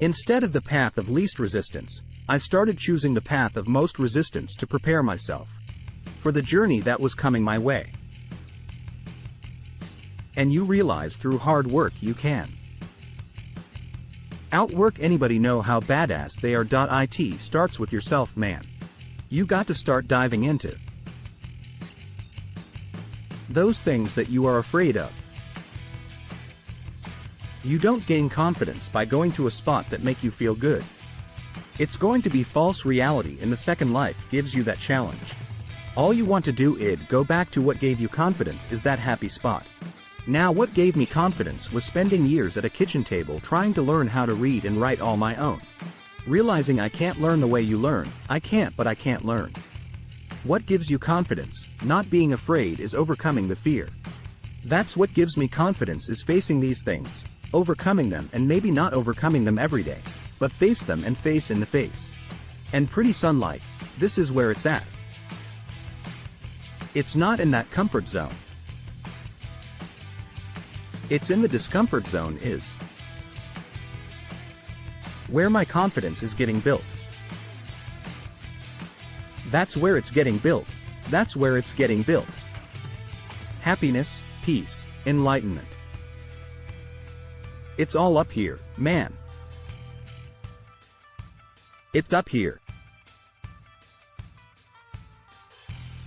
Instead of the path of least resistance, I started choosing the path of most resistance to prepare myself for the journey that was coming my way. And you realize through hard work you can outwork anybody. Know how badass they are. It starts with yourself, man. You got to start diving into those things that you are afraid of. You don't gain confidence by going to a spot that make you feel good. It's going to be false reality in the second life gives you that challenge. All you want to do is go back to what gave you confidence is that happy spot. Now what gave me confidence was spending years at a kitchen table trying to learn how to read and write all my own. Realizing I can't learn the way you learn, I can't learn. What gives you confidence, not being afraid, is overcoming the fear. That's what gives me confidence, is facing these things, overcoming them, and maybe not overcoming them every day, but face them and face in the face. And pretty sunlight, this is where it's at. It's not in that comfort zone. It's in the discomfort zone is where my confidence is getting built. That's where it's getting built. That's where it's getting built. Happiness, peace, enlightenment. It's all up here, man. It's up here.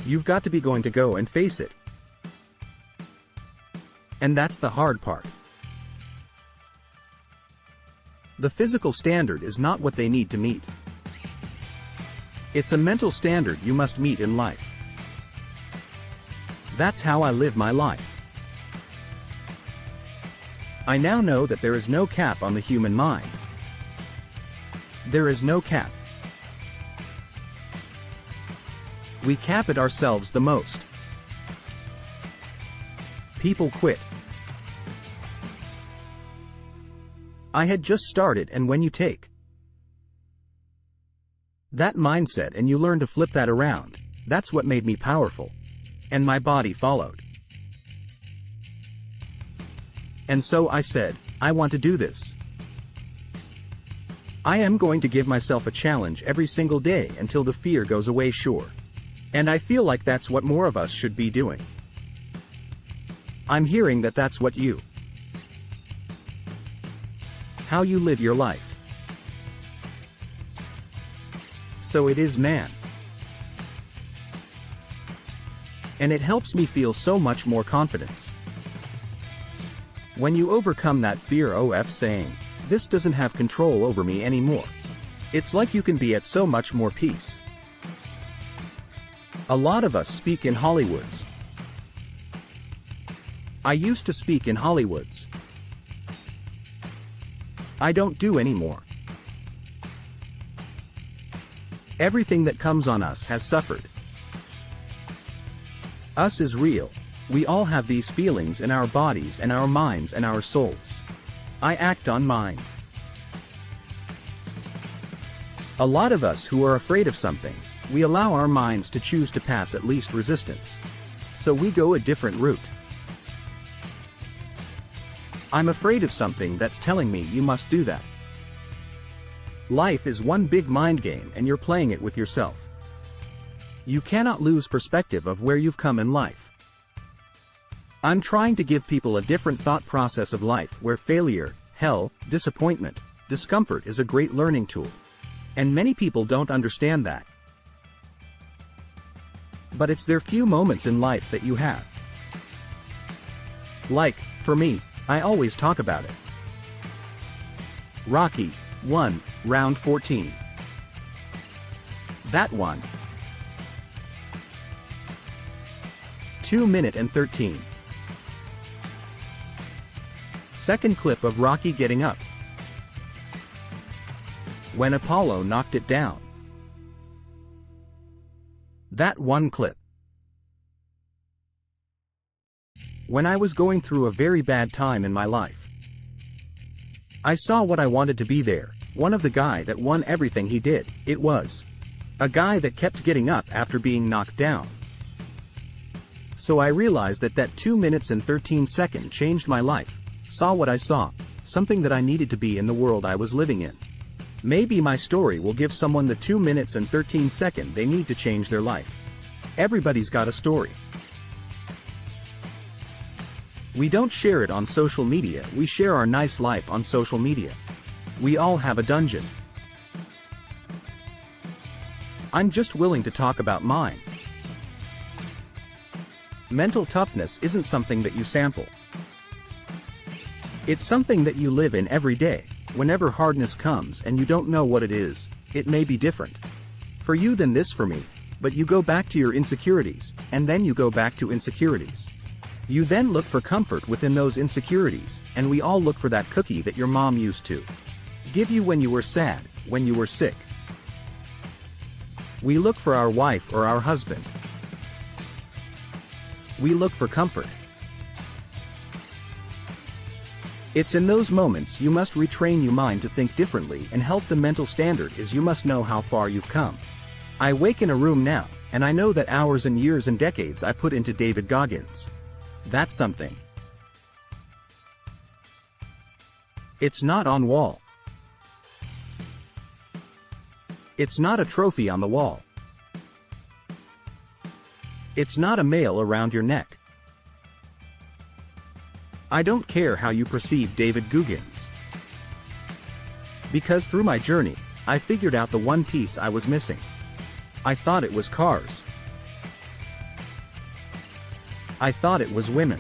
You've got to be going to go and face it. And that's the hard part. The physical standard is not what they need to meet. It's a mental standard you must meet in life. That's how I live my life. I now know that there is no cap on the human mind. There is no cap. We cap it ourselves the most. People quit. I had just started, and when you take that mindset and you learn to flip that around, that's what made me powerful. And my body followed. And so I said, I want to do this. I am going to give myself a challenge every single day until the fear goes away, sure. And I feel like that's what more of us should be doing. I'm hearing that that's what you, how you live your life. So it is, man. And it helps me feel so much more confidence. When you overcome that fear of saying, this doesn't have control over me anymore, it's like you can be at so much more peace. A lot of us speak in Hollywoods. I used to speak in Hollywoods. I don't do anymore. Everything that comes on us has suffered. Us is real. We all have these feelings in our bodies and our minds and our souls. I act on mine. A lot of us who are afraid of something, we allow our minds to choose to pass at least resistance. So we go a different route. I'm afraid of something that's telling me you must do that. Life is one big mind game and you're playing it with yourself. You cannot lose perspective of where you've come in life. I'm trying to give people a different thought process of life where failure, hell, disappointment, discomfort is a great learning tool. And many people don't understand that. But it's their few moments in life that you have. Like, for me, I always talk about it. Rocky 1, round 14. That one. 2 minutes and 13. Second clip of Rocky getting up. When Apollo knocked it down. That one clip. When I was going through a very bad time in my life. I saw what I wanted to be there, one of the guy that won everything he did. It was a guy that kept getting up after being knocked down. So I realized that 2 minutes and 13 seconds changed my life. Saw what I saw. something that I needed to be in the world I was living in. Maybe my story will give someone the 2 minutes and 13 seconds they need to change their life. Everybody's got a story. We don't share it on social media, we share our nice life on social media. We all have a dungeon. I'm just willing to talk about mine. Mental toughness isn't something that you sample. It's something that you live in every day. Whenever hardness comes and you don't know what it is, it may be different for you than this for me, but you go back to your insecurities, and then you go back to insecurities. You then look for comfort within those insecurities, and we all look for that cookie that your mom used to give you when you were sad, when you were sick. We look for our wife or our husband. We look for comfort. It's in those moments you must retrain your mind to think differently, and help the mental standard is you must know how far you've come. I wake in a room now, and I know that hours and years and decades I put into David Goggins. That's something. It's not on wall. It's not a trophy on the wall. It's not a mail around your neck. I don't care how you perceive David Goggins. Because through my journey, I figured out the one piece I was missing. I thought it was cars. I thought it was women.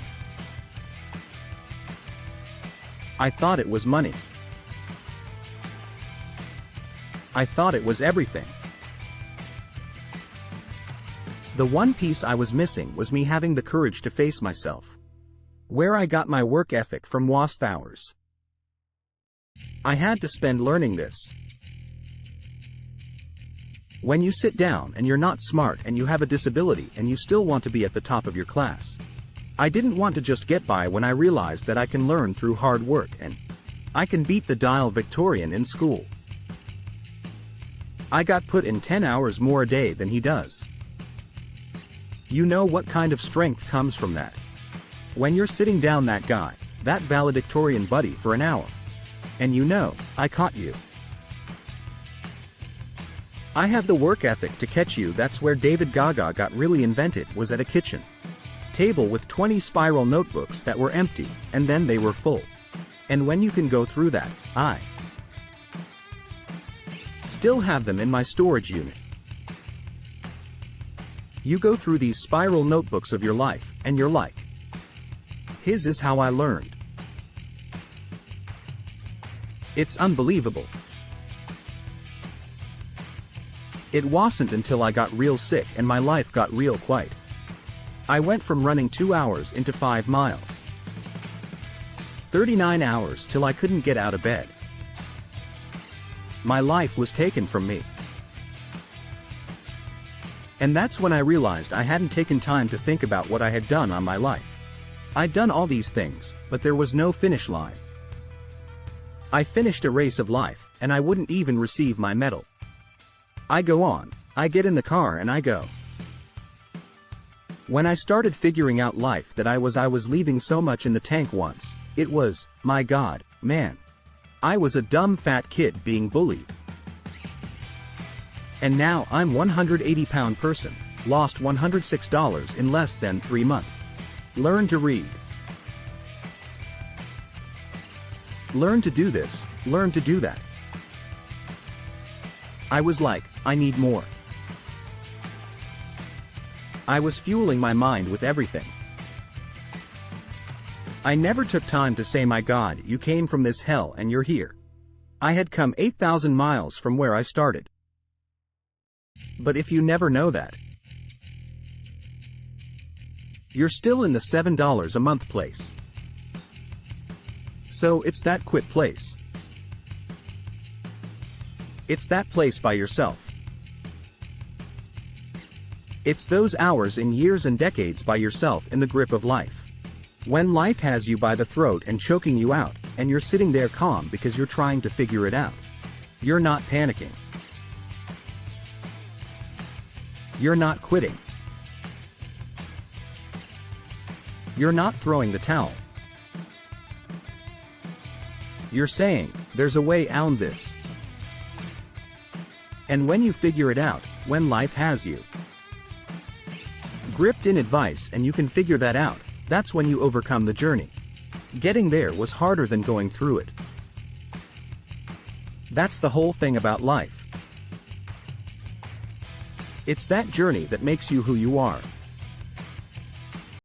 I thought it was money. I thought it was everything. The one piece I was missing was me having the courage to face myself. Where I got my work ethic from was hours. I had to spend learning this. When you sit down and you're not smart and you have a disability and you still want to be at the top of your class. I didn't want to just get by when I realized that I can learn through hard work and I can beat the dial Victorian in school. I got put in 10 hours more a day than he does. You know what kind of strength comes from that? When you're sitting down that guy, that valedictorian buddy for an hour. And you know, I caught you. I have the work ethic to catch you. That's where David Goggin got really invented, was at a kitchen table with 20 spiral notebooks that were empty, and then they were full. And when you can go through that, I still have them in my storage unit. You go through these spiral notebooks of your life, and you're like, his is how I learned. It's unbelievable. It wasn't until I got real sick and my life got real quiet. I went from running 2 hours into 5 miles. 39 hours till I couldn't get out of bed. My life was taken from me. And that's when I realized I hadn't taken time to think about what I had done on my life. I'd done all these things, but there was no finish line. I finished a race of life, and I wouldn't even receive my medal. I go on, I get in the car and I go. When I started figuring out life that I was leaving so much in the tank once, it was, my God, man. I was a dumb fat kid being bullied. And now I'm 180-pound person, lost $106 in less than 3 months. Learn to read. Learn to do this, learn to do that. I was like, I need more. I was fueling my mind with everything. I never took time to say, my God, you came from this hell and you're here. I had come 8,000 miles from where I started. But if you never know that, you're still in the $7 a month place. So it's that quit place. It's that place by yourself. It's those hours in years and decades by yourself in the grip of life. When life has you by the throat and choking you out, and you're sitting there calm because you're trying to figure it out. You're not panicking. You're not quitting. You're not throwing the towel. You're saying, there's a way out this. And when you figure it out, when life has you gripped in advice and you can figure that out, that's when you overcome the journey. Getting there was harder than going through it. That's the whole thing about life. It's that journey that makes you who you are.